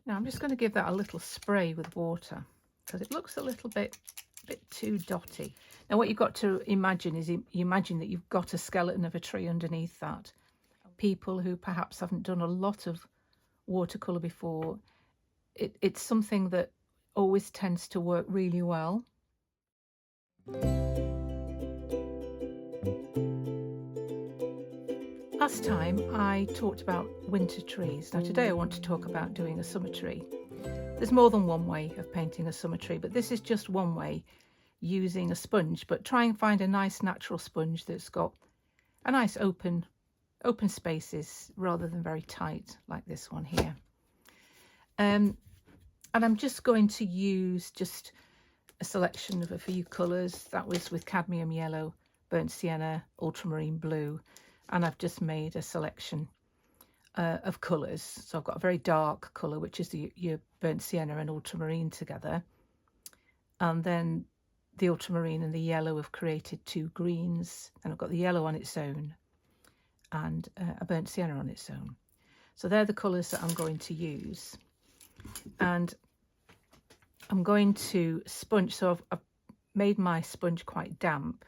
Now I'm just going to give that a little spray with water because it looks a little bit too dotty. Now what you've got to imagine is you imagine that you've got a skeleton of a tree underneath that. People who perhaps haven't done a lot of watercolour before, it's something that always tends to work really well. Last time I talked about winter trees. Now today I want to talk about doing a summer tree. There's more than one way of painting a summer tree, but this is just one way, using a sponge. But try and find a nice natural sponge that's got a nice open spaces rather than very tight like this one here. And I'm just going to use just a selection of a few colours. That was with cadmium yellow, burnt sienna, ultramarine blue, and I've just made a selection of colours. So I've got a very dark colour, which is your burnt sienna and ultramarine together, and then the ultramarine and the yellow have created two greens, and I've got the yellow on its own and a burnt sienna on its own. So they're the colours that I'm going to use, and I'm going to sponge. So I've made my sponge quite damp,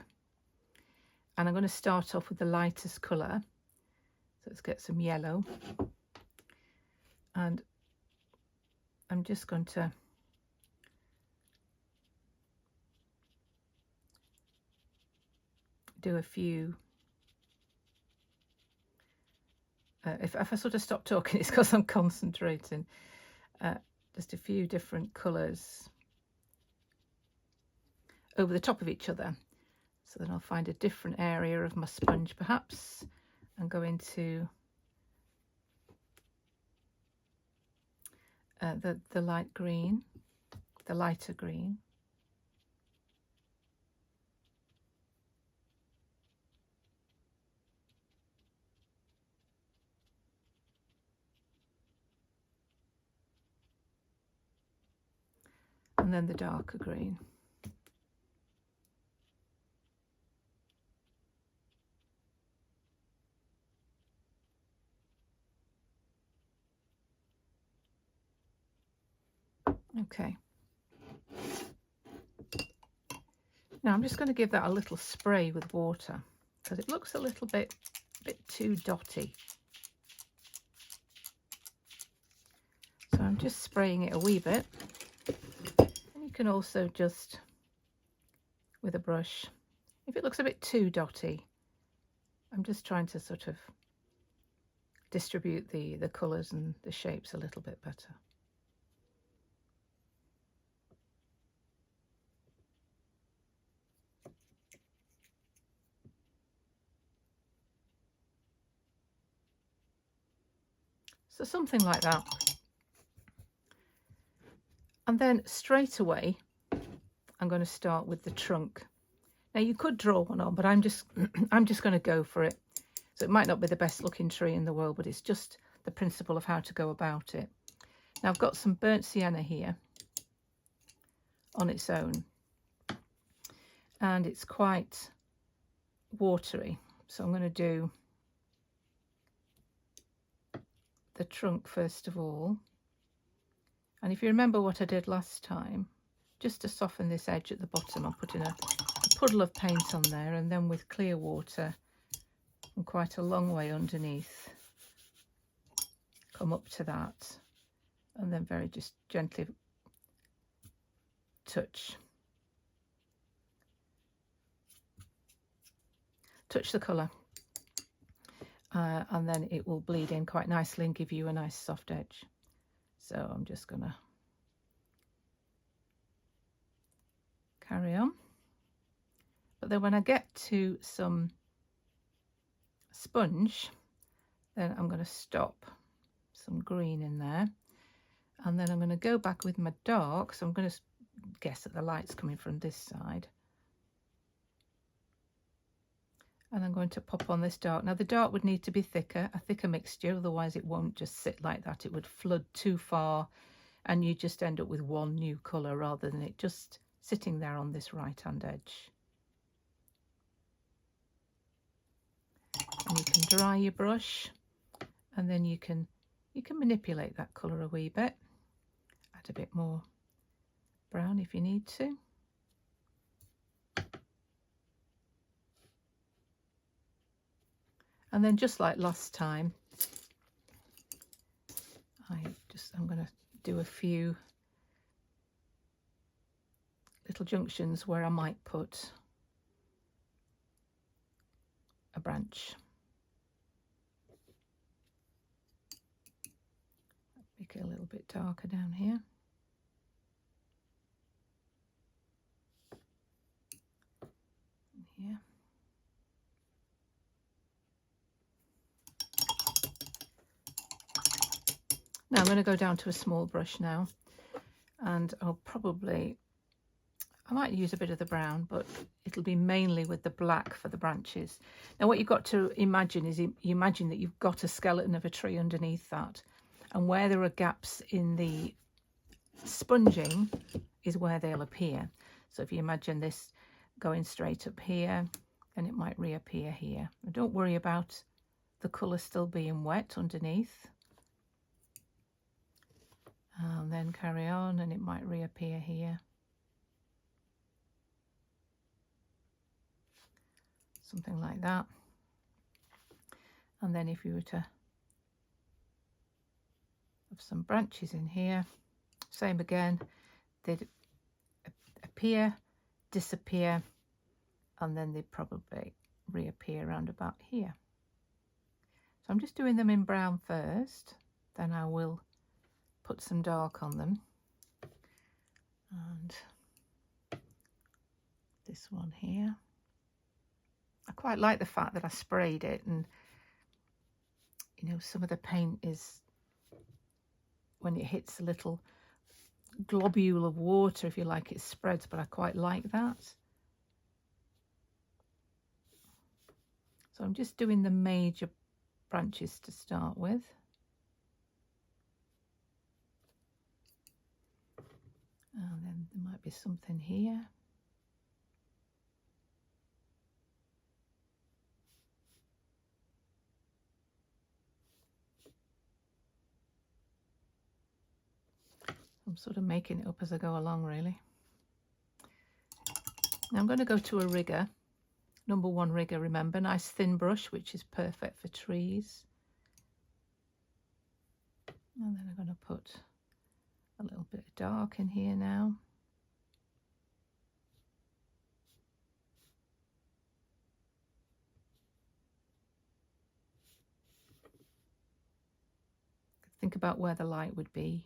and I'm going to start off with the lightest colour. So let's get some yellow, and I'm just going to do a few. If I sort of stop talking, it's because I'm concentrating. Just a few different colours over the top of each other. So then I'll find a different area of my sponge perhaps and go into the light green, the lighter green. And then the darker green. Okay. Now I'm just going to give that a little spray with water because it looks a little bit too dotty. So I'm just spraying it a wee bit. And you can also just, with a brush, if it looks a bit too dotty, I'm just trying to sort of distribute the colours and the shapes a little bit better. So something like that. And then straight away, I'm going to start with the trunk. Now you could draw one on, but I'm just going to go for it. So it might not be the best looking tree in the world, but it's just the principle of how to go about it. Now I've got some burnt sienna here on its own, and it's quite watery. So I'm going to do the trunk first of all. And if you remember what I did last time, just to soften this edge at the bottom, I'm putting a puddle of paint on there, and then with clear water and quite a long way underneath, come up to that, and then very just gently touch the colour, and then it will bleed in quite nicely and give you a nice soft edge. So I'm just gonna carry on, but then when I get to some sponge, then I'm going to stop some green in there, and then I'm going to go back with my dark. So I'm going to guess that the light's coming from this side, and I'm going to pop on this dark. Now the dark would need to be thicker, a thicker mixture, otherwise it won't just sit like that. It would flood too far and you just end up with one new colour rather than it just sitting there on this right hand edge. And you can dry your brush, and then you can manipulate that colour a wee bit. add a bit more brown if you need to. And then just like last time, I'm going to do a few little junctions where I might put a branch. Make it a little bit darker down here. And here. Now I'm going to go down to a small brush now, and I might use a bit of the brown, but it'll be mainly with the black for the branches. Now what you've got to imagine is you imagine that you've got a skeleton of a tree underneath that, and where there are gaps in the sponging is where they'll appear. So if you imagine this going straight up here, then it might reappear here. And don't worry about the colour still being wet underneath. And then carry on and it might reappear here. Something like that. And then if you were to have some branches in here, same again, they'd appear, disappear, and then they'd probably reappear around about here. So I'm just doing them in brown first, then I will put some dark on them. And this one here. I quite like the fact that I sprayed it, and you know, some of the paint is, when it hits a little globule of water, if you like, it spreads, but I quite like that. So I'm just doing the major branches to start with. And then there might be something here. I'm sort of making it up as I go along, really. Now I'm going to go to a rigger, number 1 rigger, remember, nice thin brush, which is perfect for trees. And then I'm going to put a little bit of dark in here now. Think about where the light would be.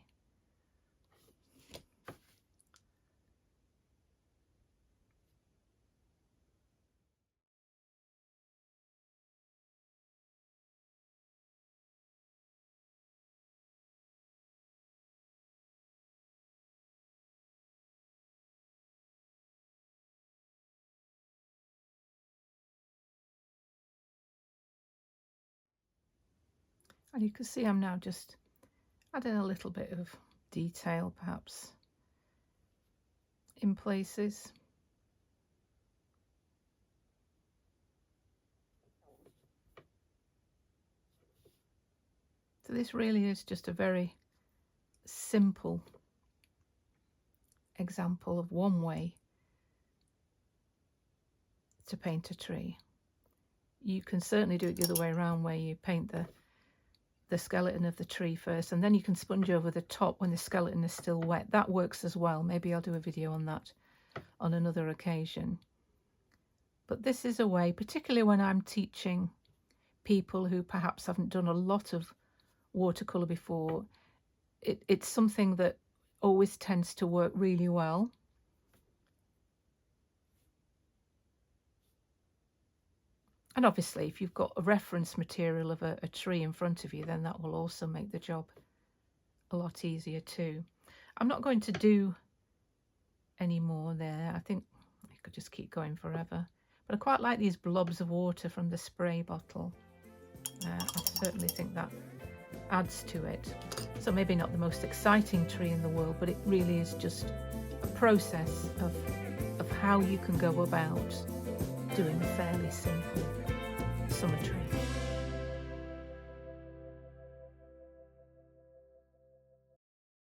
And you can see I'm now just adding a little bit of detail, perhaps, in places. So this really is just a very simple example of one way to paint a tree. You can certainly do it the other way around, where you paint the skeleton of the tree first, and then you can sponge over the top when the skeleton is still wet. That works as well. Maybe I'll do a video on that on another occasion. But this is a way, particularly when I'm teaching people who perhaps haven't done a lot of watercolour before, it's something that always tends to work really well. And obviously, if you've got a reference material of a tree in front of you, then that will also make the job a lot easier too. I'm not going to do any more there. I think I could just keep going forever. But I quite like these blobs of water from the spray bottle. I certainly think that adds to it. So maybe not the most exciting tree in the world, but it really is just a process of how you can go about doing a fairly simple summer tree.